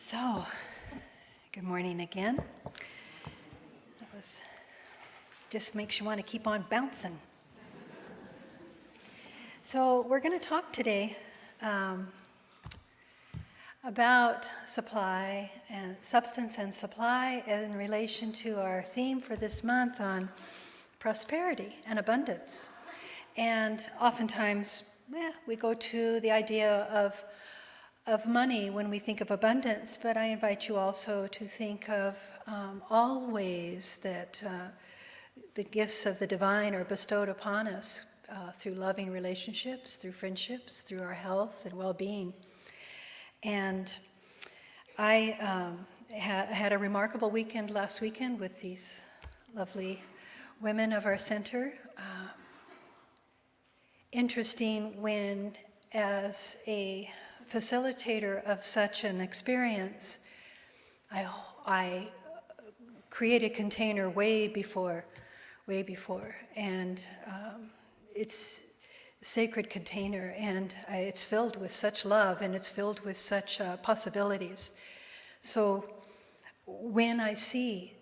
So, good morning again. Just makes you want to keep on bouncing. So we're going to talk today about supply and substance and supply in relation to our theme for this month on prosperity and abundance. And oftentimes, we go to the idea of money when we think of abundance, but I invite you also to think of all ways that the gifts of the divine are bestowed upon us through loving relationships, through friendships, through our health and well-being. And I had a remarkable weekend last weekend with these lovely women of our center. Interesting when, as a facilitator of such an experience, I create a container way before, and it's a sacred container, and it's filled with such love, and it's filled with such possibilities. So when I see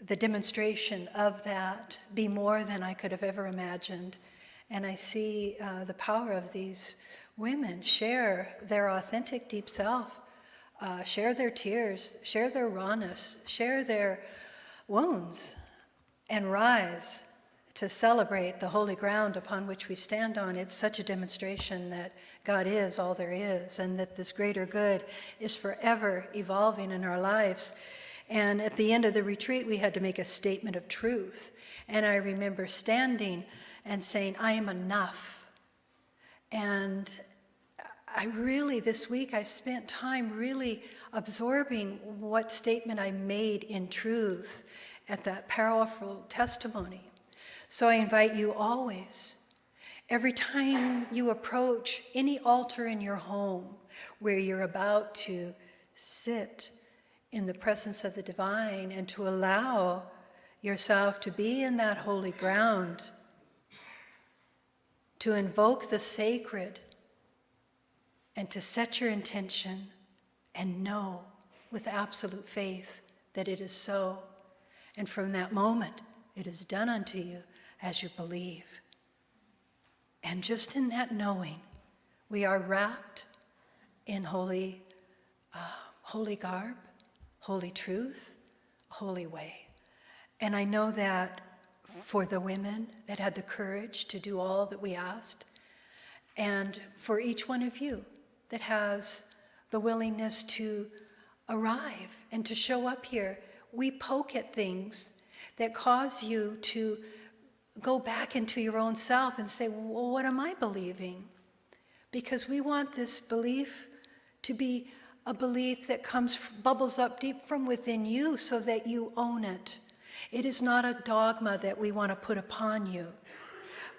the demonstration of that be more than I could have ever imagined, and I see the power of these women share their authentic deep self, share their tears, share their rawness, share their wounds, and rise to celebrate the holy ground upon which we stand on. It's such a demonstration that God is all there is, and that this greater good is forever evolving in our lives. And at the end of the retreat, we had to make a statement of truth. And I remember standing and saying, I am enough. And this week I spent time really absorbing what statement I made in truth at that powerful testimony. So I invite you always, every time you approach any altar in your home where you're about to sit in the presence of the divine and to allow yourself to be in that holy ground, to invoke the sacred, and to set your intention and know with absolute faith that it is so. And from that moment, it is done unto you as you believe. And just in that knowing, we are wrapped in holy garb, holy truth, holy way. And I know that for the women that had the courage to do all that we asked, and for each one of you that has the willingness to arrive and to show up here, we poke at things that cause you to go back into your own self and say, well, what am I believing? Because we want this belief to be a belief that bubbles up deep from within you so that you own it. It is not a dogma that we want to put upon you.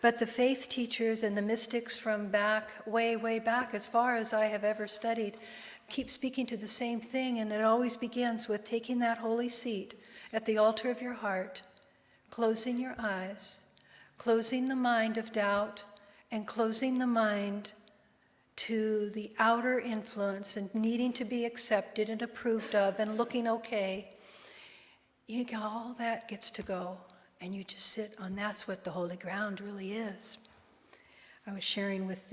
But the faith teachers and the mystics from way back, as far as I have ever studied, keep speaking to the same thing, and it always begins with taking that holy seat at the altar of your heart, closing your eyes, closing the mind of doubt, and closing the mind to the outer influence and needing to be accepted and approved of and looking okay. All that gets to go, and you just sit on that's what the holy ground really is. I was sharing with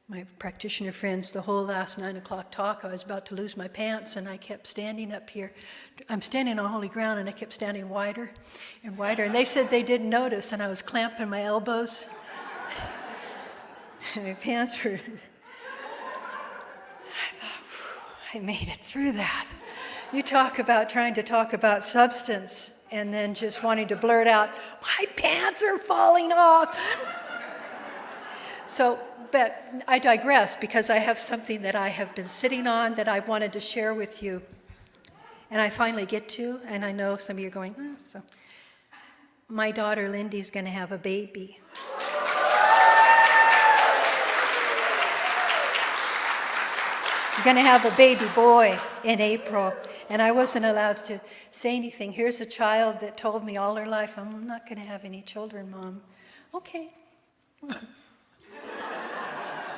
my practitioner friends the whole last 9 o'clock talk. I was about to lose my pants, and I kept standing up here. I'm standing on holy ground, and I kept standing wider and wider. And they said they didn't notice, and I was clamping my elbows. My pants were... I thought, I made it through that. You talk about trying to talk about substance and then just wanting to blurt out, my pants are falling off. So, but I digress, because I have something that I have been sitting on that I wanted to share with you. And I finally get to, and I know some of you are going, so. My daughter Lindy's going to have a baby. She's going to have a baby boy in April. And I wasn't allowed to say anything. Here's a child that told me all her life, I'm not going to have any children, Mom. Okay.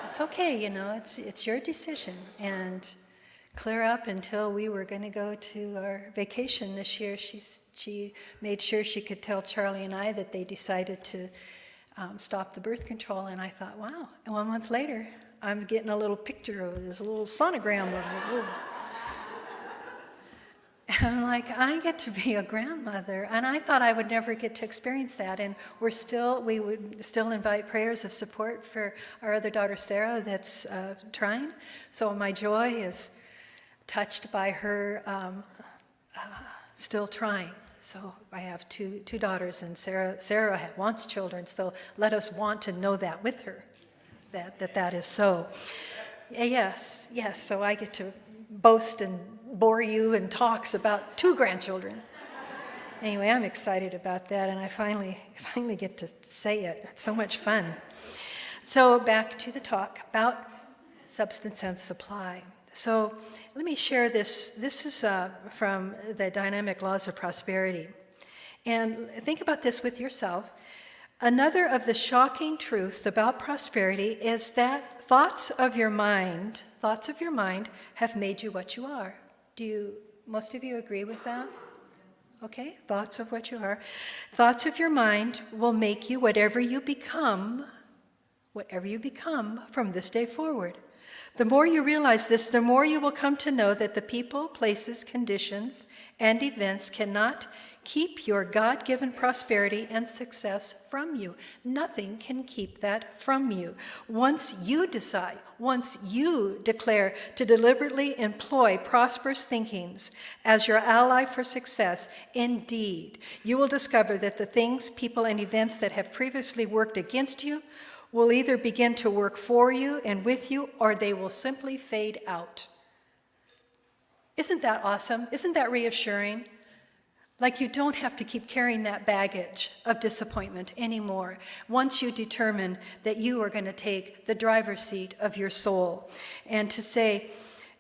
It's okay, it's your decision. And clear up until we were going to go to our vacation this year. She made sure she could tell Charlie and I that they decided to stop the birth control, and I thought, wow. And 1 month later, I'm getting a little picture of this little sonogram of this little... And I'm like, I get to be a grandmother, and I thought I would never get to experience that. And we would still invite prayers of support for our other daughter Sarah that's trying. So my joy is touched by her still trying. So I have two daughters, and Sarah wants children. So let us want to know that with her, that is so. Yes. So I get to boast and bore you in talks about 2 grandchildren. Anyway, I'm excited about that, and I finally get to say it. It's so much fun. So back to the talk about substance and supply. So let me share this. This is from the Dynamic Laws of Prosperity. And think about this with yourself. Another of the shocking truths about prosperity is that thoughts of your mind have made you what you are. Most of you agree with that? Okay, thoughts of what you are. Thoughts of your mind will make you whatever you become from this day forward. The more you realize this, the more you will come to know that the people, places, conditions, and events cannot keep your God-given prosperity and success from you. Nothing can keep that from you. Once you declare to deliberately employ prosperous thinkings as your ally for success, indeed, you will discover that the things, people, and events that have previously worked against you will either begin to work for you and with you, or they will simply fade out. Isn't that awesome? Isn't that reassuring? Like you don't have to keep carrying that baggage of disappointment anymore once you determine that you are going to take the driver's seat of your soul, and to say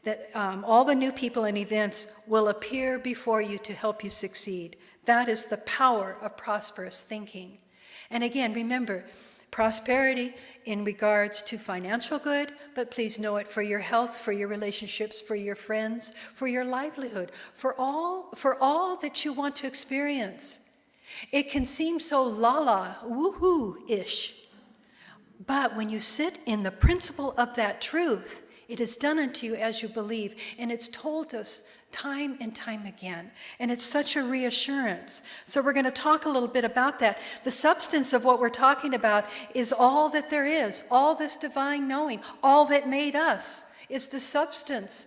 that all the new people and events will appear before you to help you succeed. That is the power of prosperous thinking. And again, remember, prosperity in regards to financial good, but please know it for your health, for your relationships, for your friends, for your livelihood, for all that you want to experience. It can seem so la-la, woohoo-ish, but when you sit in the principle of that truth, it is done unto you as you believe, and it's told us time and time again. And it's such a reassurance. So we're going to talk a little bit about that. The substance of what we're talking about is all that there is, all this divine knowing, all that made us is the substance.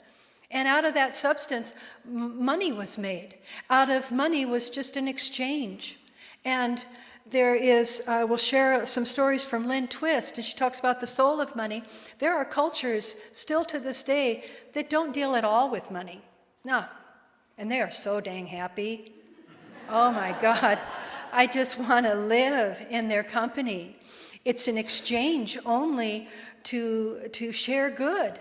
And out of that substance, money was made. Out of money was just an exchange. And there is, we'll share some stories from Lynn Twist, and she talks about the soul of money. There are cultures still to this day that don't deal at all with money. No, and they are so dang happy. Oh my God, I just want to live in their company. It's an exchange only to share good.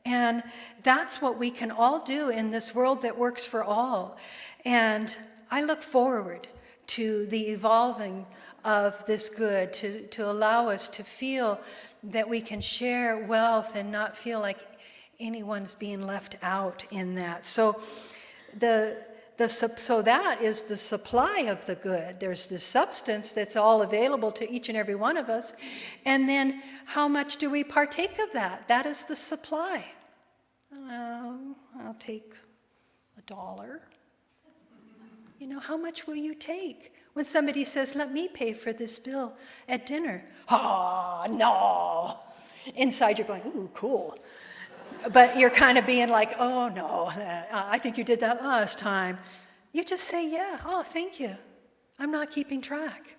And that's what we can all do in this world that works for all. And I look forward to the evolving of this good, to allow us to feel that we can share wealth and not feel like anyone's being left out in that. So so that is the supply of the good. There's the substance that's all available to each and every one of us. And then how much do we partake of that? That is the supply. I'll take $1. How much will you take? When somebody says, let me pay for this bill at dinner. Oh, no. Inside you're going, ooh, cool. But you're kind of being like, oh, no, I think you did that last time. You just say, yeah, oh, thank you. I'm not keeping track.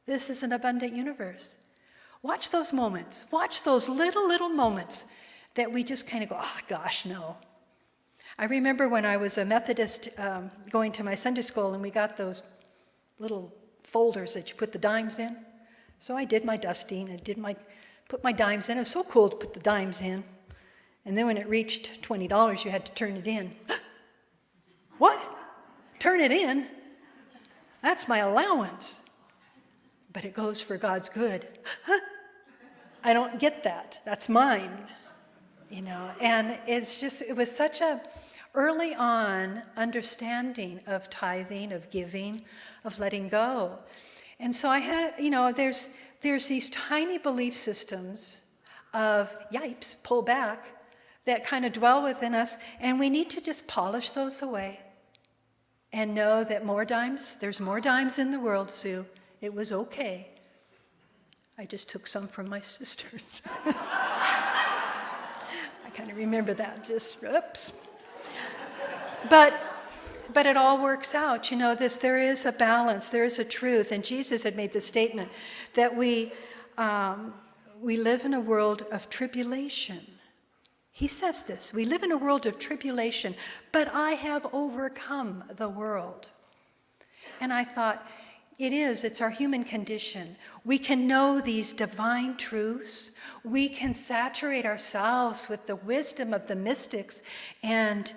This is an abundant universe. Watch those moments. Watch those little moments that we just kind of go, oh, gosh, no. I remember when I was a Methodist going to my Sunday school, and we got those little folders that you put the dimes in. So I did my dusting and put my dimes in. It was so cool to put the dimes in. And then when it reached $20, you had to turn it in. What? Turn it in? That's my allowance. But it goes for God's good. I don't get that. That's mine. And it was such a early on understanding of tithing, of giving, of letting go. And so I had, there's these tiny belief systems of, yipes, pull back, that kind of dwell within us, and we need to just polish those away and know that there's more dimes in the world, Sue. It was okay. I just took some from my sisters. I kind of remember that, just, oops. But it all works out. There is a balance, there is a truth, and Jesus had made the statement that we live in a world of tribulation. He says this, we live in a world of tribulation, but I have overcome the world. And I thought, it's our human condition. We can know these divine truths. We can saturate ourselves with the wisdom of the mystics and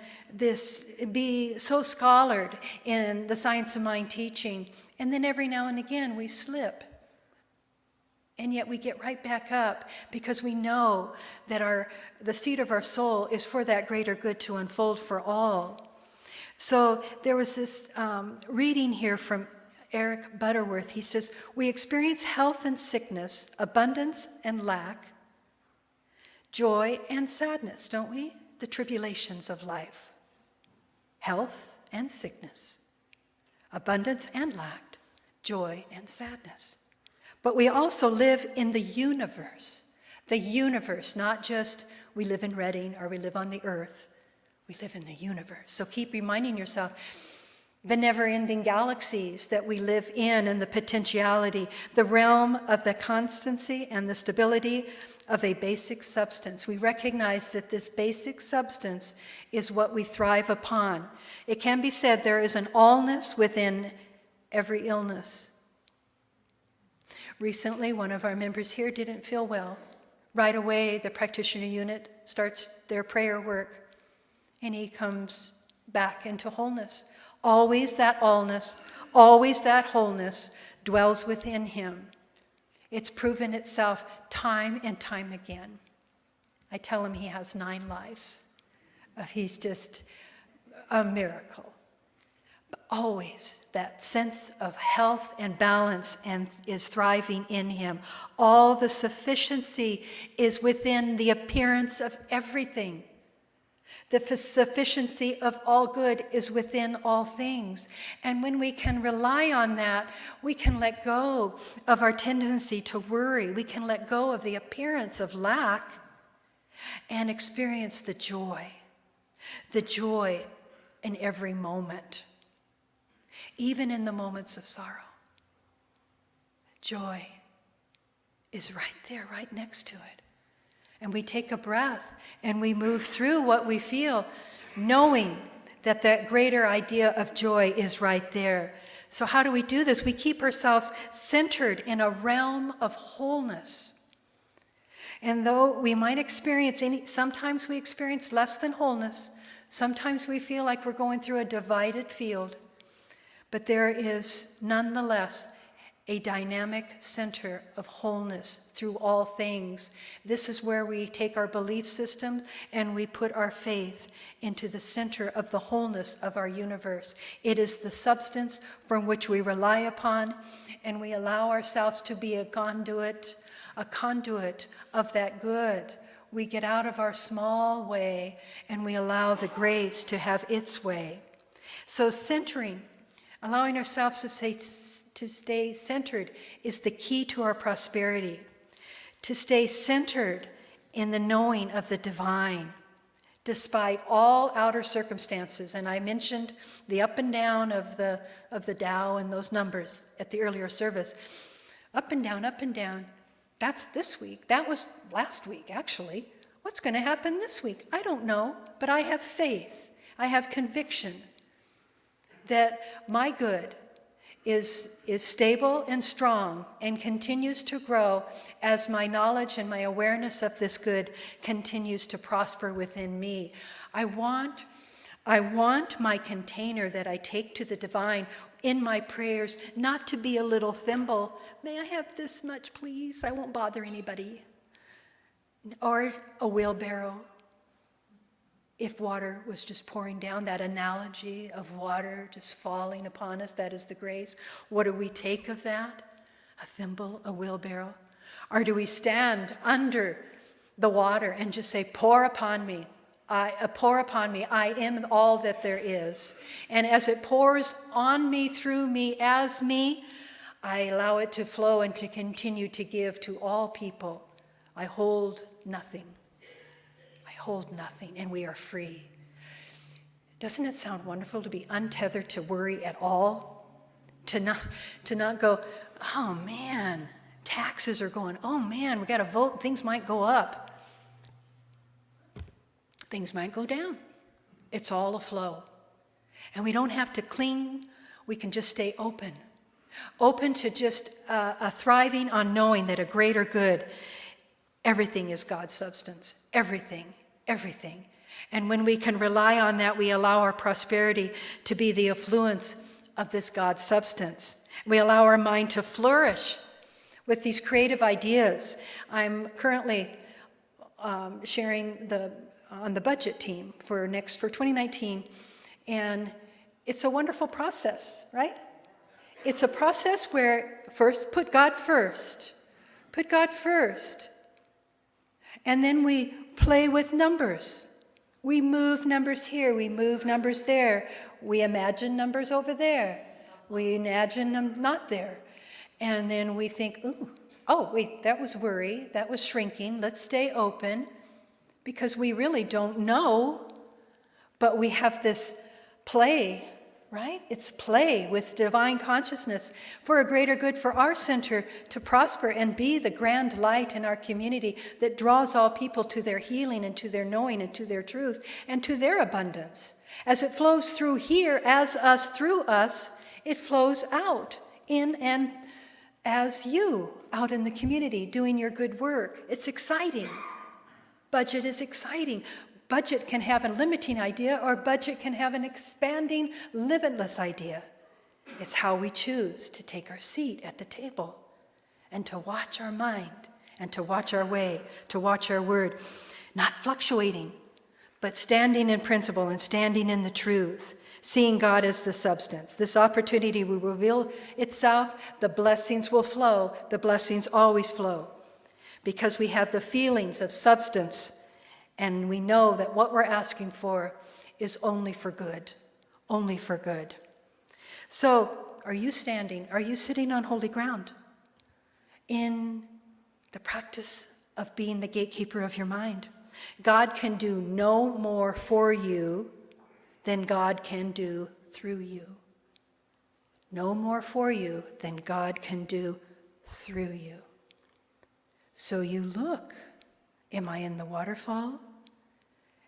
be so scholared in the science of mind teaching. And then every now and again we slip. And yet we get right back up because we know that the seed of our soul is for that greater good to unfold for all. So there was this reading here from Eric Butterworth. He says, we experience health and sickness, abundance and lack, joy and sadness, don't we? The tribulations of life. Health and sickness, abundance and lack, joy and sadness. But we also live in the universe, not just we live in Reading or we live on the earth. We live in the universe. So keep reminding yourself, the never-ending galaxies that we live in and the potentiality, the realm of the constancy and the stability of a basic substance. We recognize that this basic substance is what we thrive upon. It can be said there is an allness within every illness. Recently, one of our members here didn't feel well. Right away, the practitioner unit starts their prayer work, and he comes back into wholeness. Always that allness, always that wholeness dwells within him. It's proven itself time and time again. I tell him he has 9 lives. He's just a miracle. But always that sense of health and balance is thriving in him. All the sufficiency is within the appearance of everything. The sufficiency of all good is within all things. And when we can rely on that, we can let go of our tendency to worry. We can let go of the appearance of lack and experience the joy in every moment, even in the moments of sorrow. Joy is right there, right next to it. And we take a breath and we move through what we feel, knowing that that greater idea of joy is right there. So how do we do this? We keep ourselves centered in a realm of wholeness. And though we might experience sometimes we experience less than wholeness, sometimes we feel like we're going through a divided field, but there is nonetheless a dynamic center of wholeness through all things. This is where we take our belief system and we put our faith into the center of the wholeness of our universe. It is the substance from which we rely upon, and we allow ourselves to be a conduit of that good. We get out of our small way and we allow the grace to have its way. So centering, allowing ourselves to stay centered is the key to our prosperity. To stay centered in the knowing of the divine, despite all outer circumstances. And I mentioned the up and down of the Tao and those numbers at the earlier service. Up and down, up and down. That's this week. That was last week, actually. What's going to happen this week? I don't know, but I have faith. I have conviction that my good is stable and strong and continues to grow as my knowledge and my awareness of this good continues to prosper within me. I want my container that I take to the divine in my prayers not to be a little thimble. May I have this much, please? I won't bother anybody. Or a wheelbarrow. if water was just pouring down, that analogy of water just falling upon us, that is the grace. What do we take of that? A thimble, a wheelbarrow? Or do we stand under the water and just say, pour upon me, I am all that there is. And as it pours on me, through me, as me, I allow it to flow and to continue to give to all people. I hold nothing. And we are free. Doesn't it sound wonderful to be untethered to worry at all? To not go, oh man, taxes are going, oh man, we got to vote, things might go up. Things might go down. It's all a flow. And we don't have to cling, we can just stay open. Open to just a thriving on knowing that a greater good, everything is God's substance, everything. And when we can rely on that, we allow our prosperity to be the affluence of this God's substance. We allow our mind to flourish with these creative ideas. I'm currently sharing on the budget team for 2019, and it's a wonderful process, right? It's a process where first, put God first, and then we play with numbers. We move numbers here, we move numbers there. We imagine numbers over there. We imagine them not there. And then we think, oh, wait, that was worry, that was shrinking. Let's stay open because we really don't know, but we have this play, right? It's play with divine consciousness for a greater good for our center to prosper and be the grand light in our community that draws all people to their healing and to their knowing and to their truth and to their abundance. As it flows through here, as us, through us, it flows out in and as you out in the community doing your good work. It's exciting. Budget is exciting. Budget can have a limiting idea, or budget can have an expanding, limitless idea. It's how we choose to take our seat at the table and to watch our mind and to watch our way, to watch our word, not fluctuating, but standing in principle and standing in the truth, seeing God as the substance. This opportunity will reveal itself. The blessings will flow. The blessings always flow because we have the feelings of substance. And we know that what we're asking for is only for good, only for good. So, are you sitting on holy ground in the practice of being the gatekeeper of your mind? God can do no more for you than God can do through you. No more for you than God can do through you. So you look, am I in the waterfall?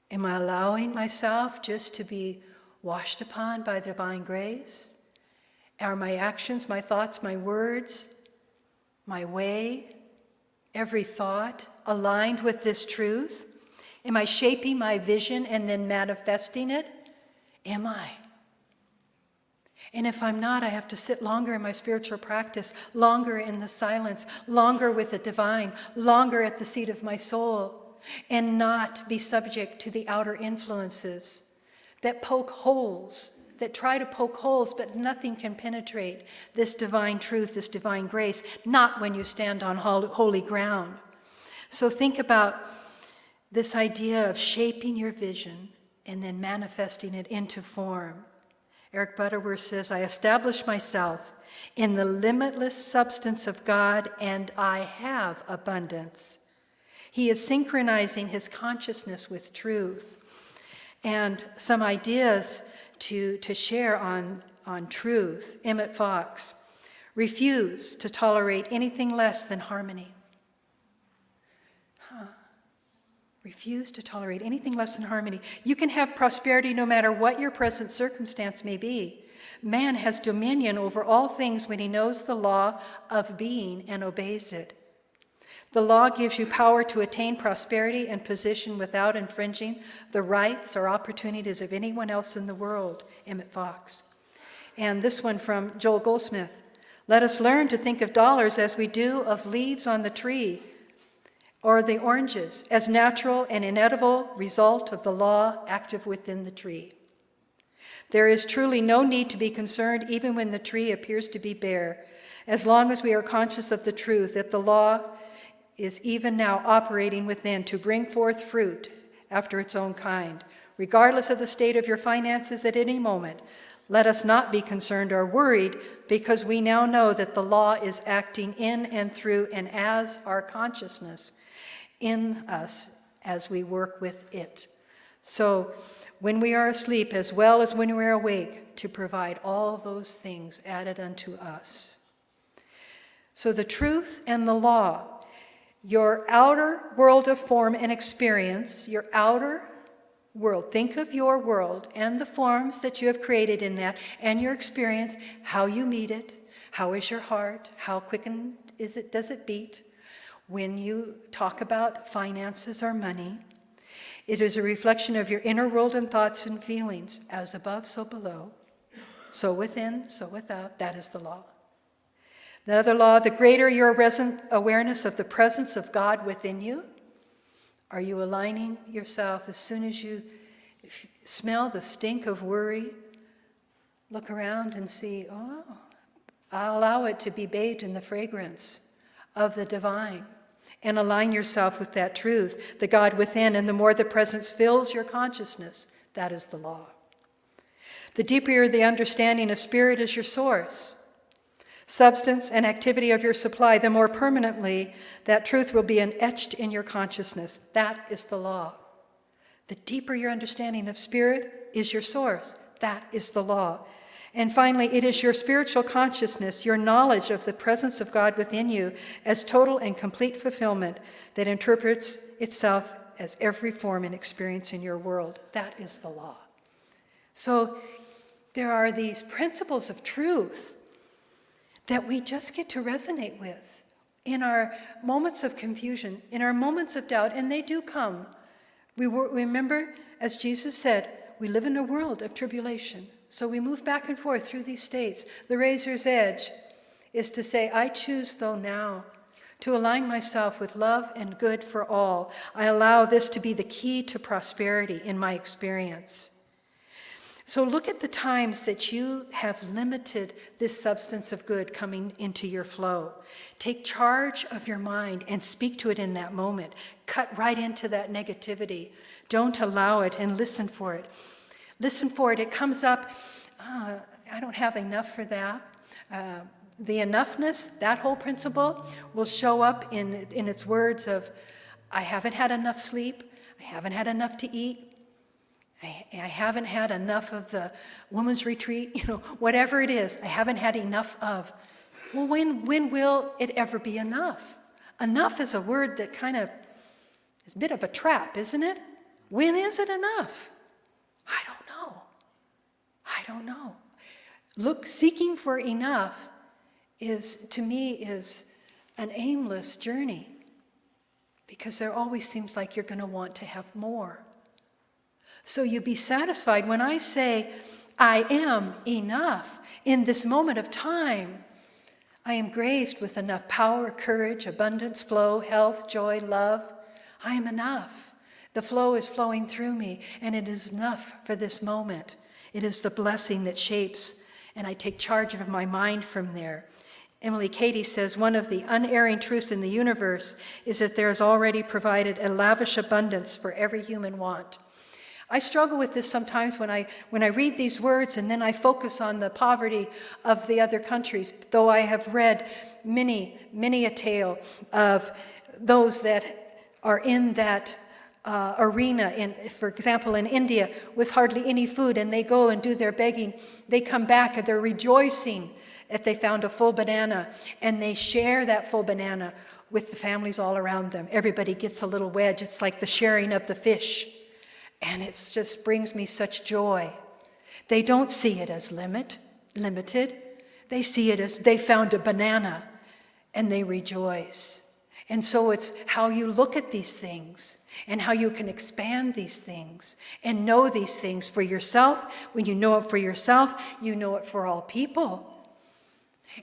Am I allowing myself just to be washed upon by divine grace? Are my actions, my thoughts, my words, my way, every thought aligned with this truth? Am I shaping my vision and then manifesting it? Am I? And if I'm not, I have to sit longer in my spiritual practice, longer in the silence, longer with the divine, longer at the seat of my soul, and not be subject to the outer influences that poke holes, that try to poke holes, but nothing can penetrate this divine truth, this divine grace, not when you stand on holy ground. So think about this idea of shaping your vision and then manifesting it into form. Eric Butterworth says, I establish myself in the limitless substance of God, and I have abundance. He is synchronizing his consciousness with truth. And some ideas to share on truth. Emmett Fox, refuse to tolerate anything less than harmony. Refuse to tolerate anything less than harmony. You can have prosperity no matter what your present circumstance may be. Man has dominion over all things when he knows the law of being and obeys it. The law gives you power to attain prosperity and position without infringing the rights or opportunities of anyone else in the world, Emmett Fox. And this one from Joel Goldsmith. Let us learn to think of dollars as we do of leaves on the tree. or the oranges as natural and inedible result of the law active within the tree. There is truly no need to be concerned even when the tree appears to be bare, as long as we are conscious of the truth that the law is even now operating within to bring forth fruit after its own kind. Regardless of the state of your finances at any moment, let us not be concerned or worried, because we now know that the law is acting in and through and as our consciousness in us as we work with it. So when we are asleep as well as when we are awake, to provide all those things added unto us. So the truth and the law, your outer world of form and experience, your outer world, think of your world and the forms that you have created in that, and your experience, how you meet it, how is your heart, how quickened is it, does it beat? When you talk about finances or money, it is a reflection of your inner world and thoughts and feelings, as above, so below, so within, so without. That is the law. The other law, the greater your awareness of the presence of God within you. Are you aligning yourself as soon as you smell the stink of worry? Look around and see, oh, I'll allow it to be bathed in the fragrance of the divine. And align yourself with that truth, the God within, and the more the presence fills your consciousness, that is the law. The deeper the understanding of spirit is your source, substance and activity of your supply, the more permanently that truth will be etched in your consciousness. That is the law. The deeper your understanding of spirit is your source. That is the law. And finally, it is your spiritual consciousness, your knowledge of the presence of God within you as total and complete fulfillment that interprets itself as every form and experience in your world. That is the law. So there are these principles of truth that we just get to resonate with in our moments of confusion, in our moments of doubt, and they do come. We remember, as Jesus said, we live in a world of tribulation. So we move back and forth through these states. The razor's edge is to say, I choose, though now, to align myself with love and good for all. I allow this to be the key to prosperity in my experience. So look at the times that you have limited this substance of good coming into your flow. Take charge of your mind and speak to it in that moment. Cut right into that negativity. Don't allow it, and listen for it. Listen for it. It comes up, I don't have enough for that. The enoughness, that whole principle, will show up in its words of, I haven't had enough sleep. I haven't had enough to eat. I haven't had enough of the women's retreat. Whatever it is, I haven't had enough of. Well, when will it ever be enough? Enough is a word that kind of is a bit of a trap, isn't it? When is it enough? I don't know. Look, seeking for enough to me is an aimless journey, because there always seems like you're going to want to have more. So you be satisfied. When I say, I am enough in this moment of time, I am graced with enough power, courage, abundance, flow, health, joy, love. I am enough. The flow is flowing through me, and it is enough for this moment. It is the blessing that shapes, and I take charge of my mind from there. Emily Cady says, one of the unerring truths in the universe is that there is already provided a lavish abundance for every human want. I struggle with this sometimes when I read these words, and then I focus on the poverty of the other countries, though I have read many a tale of those that are in that arena, for example, in India, with hardly any food, and they go and do their begging. They come back and they're rejoicing that they found a full banana, and they share that full banana with the families all around them. Everybody gets a little wedge. It's like the sharing of the fish. And it just brings me such joy. They don't see it as limited. They see it as they found a banana, and they rejoice. And so it's how you look at these things and how you can expand these things and know these things for yourself. When you know it for yourself, you know it for all people.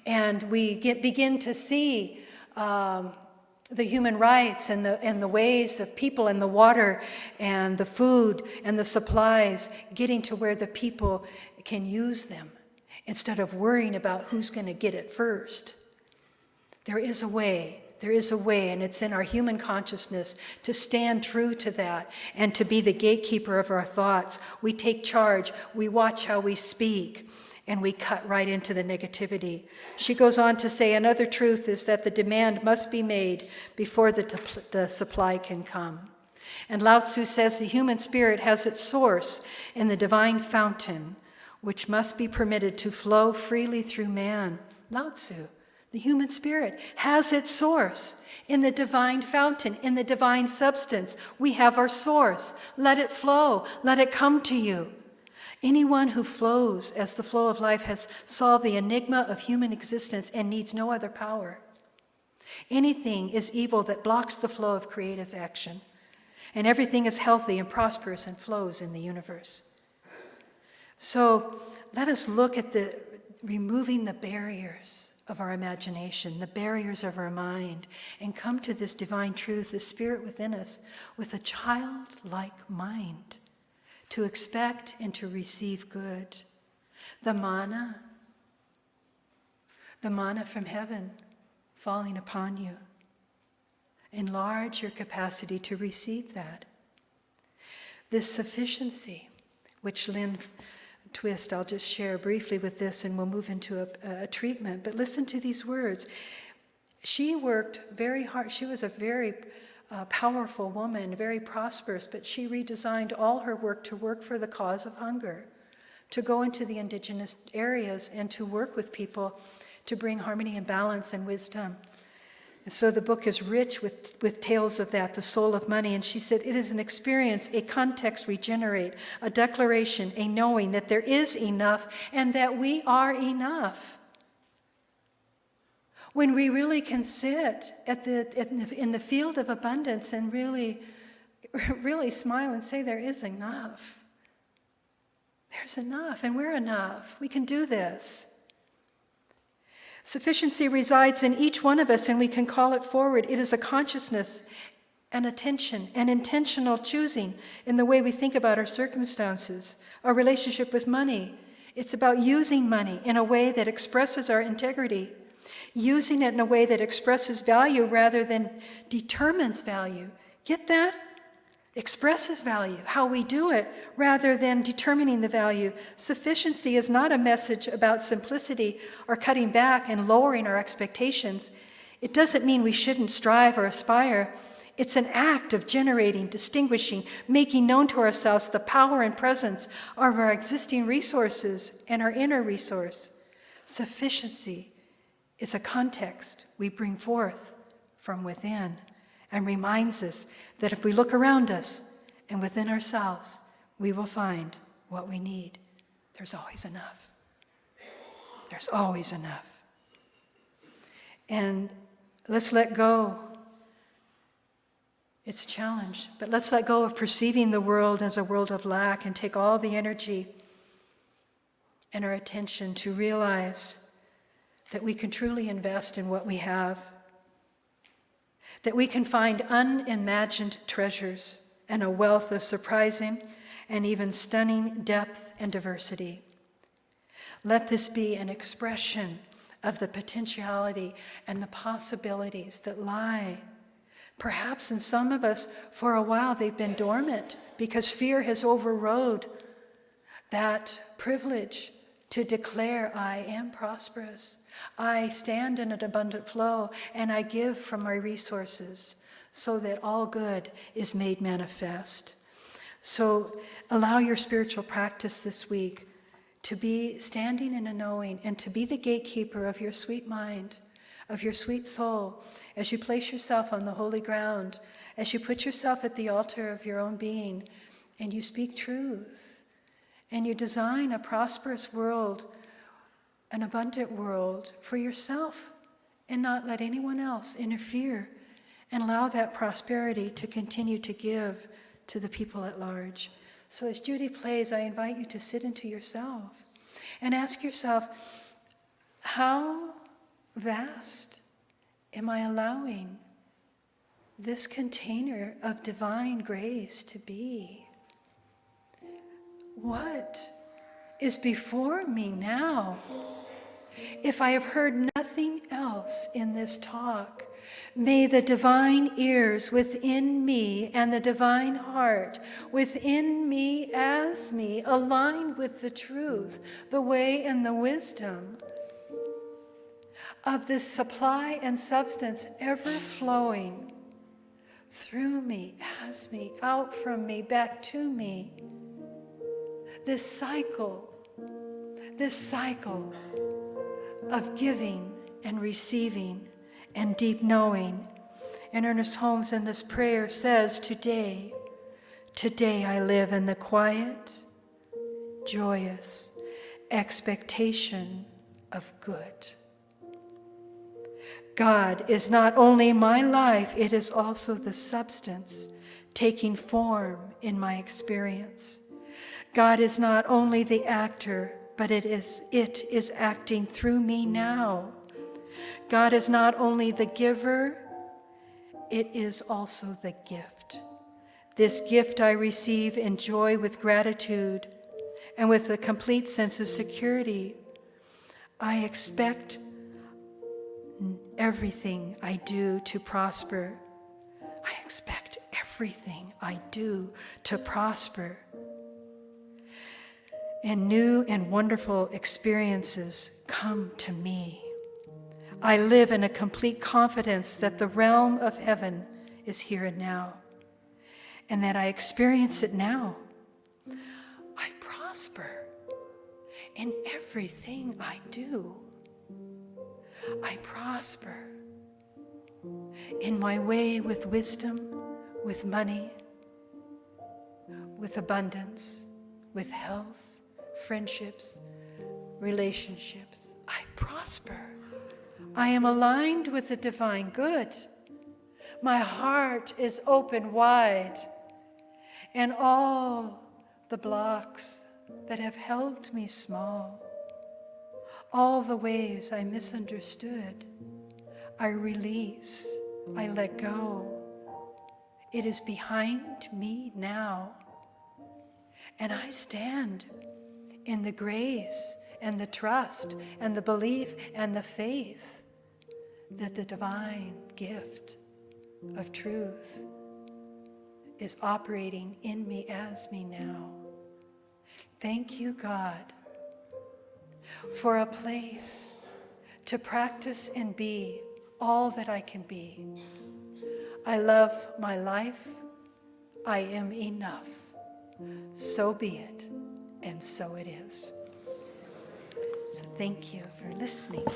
And we begin to see the human rights and the ways of people and the water and the food and the supplies getting to where the people can use them instead of worrying about who's going to get it first. There is a way, and it's in our human consciousness to stand true to that and to be the gatekeeper of our thoughts. We take charge, we watch how we speak, and we cut right into the negativity. She goes on to say, another truth is that the demand must be made before the supply can come. And Lao Tzu says the human spirit has its source in the divine fountain, which must be permitted to flow freely through man. Lao Tzu, the human spirit, has its source in the divine fountain, in the divine substance. We have our source. Let it flow. Let it come to you. Anyone who flows as the flow of life has solved the enigma of human existence and needs no other power. Anything is evil that blocks the flow of creative action, and everything is healthy and prosperous and flows in the universe. So let us look at removing the barriers of our imagination, the barriers of our mind, and come to this divine truth, the spirit within us, with a childlike mind, to expect and to receive good. The manna from heaven falling upon you. Enlarge your capacity to receive that. This sufficiency, which Lynn Twist, I'll just share briefly with this and we'll move into a treatment. But listen to these words. She worked very hard. She was a very powerful woman, very prosperous, but she redesigned all her work to work for the cause of hunger, to go into the indigenous areas and to work with people to bring harmony and balance and wisdom. And so the book is rich with tales of that, the soul of money. And she said, it is an experience, a context regenerate, a declaration, a knowing that there is enough and that we are enough. When we really can sit in the field of abundance and really smile and say, there is enough. There's enough, and we're enough. We can do this. Sufficiency resides in each one of us, and we can call it forward. It is a consciousness, an attention, an intentional choosing in the way we think about our circumstances, our relationship with money. It's about using money in a way that expresses our integrity, using it in a way that expresses value rather than determines value. Get that? Expresses value, how we do it, rather than determining the value. Sufficiency is not a message about simplicity or cutting back and lowering our expectations. It doesn't mean we shouldn't strive or aspire. It's an act of generating, distinguishing, making known to ourselves the power and presence of our existing resources and our inner resource. Sufficiency is a context we bring forth from within and reminds us that if we look around us and within ourselves, we will find what we need. There's always enough. There's always enough. And let's let go. It's a challenge, but let's let go of perceiving the world as a world of lack and take all the energy and our attention to realize that we can truly invest in what we have, that we can find unimagined treasures and a wealth of surprising and even stunning depth and diversity. Let this be an expression of the potentiality and the possibilities that lie. Perhaps in some of us, for a while, they've been dormant because fear has overrode that privilege to declare, I am prosperous. I stand in an abundant flow, and I give from my resources so that all good is made manifest. So allow your spiritual practice this week to be standing in a knowing and to be the gatekeeper of your sweet mind, of your sweet soul, as you place yourself on the holy ground, as you put yourself at the altar of your own being, and you speak truth, and you design a prosperous world, an abundant world for yourself, and not let anyone else interfere, and allow that prosperity to continue to give to the people at large. So as Judy plays, I invite you to sit into yourself and ask yourself, how vast am I allowing this container of divine grace to be. What is before me now? If I have heard nothing else in this talk, may the divine ears within me and the divine heart within me as me align with the truth, the way, and the wisdom of this supply and substance ever flowing through me, as me, out from me, back to me. This cycle of giving and receiving and deep knowing. And Ernest Holmes in this prayer says, today I live in the quiet, joyous expectation of good. God is not only my life, it is also the substance taking form in my experience. God is not only the actor, but it is acting through me now. God is not only the giver, it is also the gift. This gift I receive in joy with gratitude and with a complete sense of security. I expect everything I do to prosper. I expect everything I do to prosper. And new and wonderful experiences come to me. I live in a complete confidence that the realm of heaven is here and now, and that I experience it now. I prosper in everything I do. I prosper in my way with wisdom, with money, with abundance, with health, friendships, relationships. I prosper. I am aligned with the divine good. My heart is open wide, and all the blocks that have held me small, all the ways I misunderstood, I release, I let go. It is behind me now, and I stand in the grace and the trust and the belief and the faith that the divine gift of truth is operating in me as me now. Thank you, God, for a place to practice and be all that I can be. I love my life. I am enough. So be it, and so it is. So thank you for listening.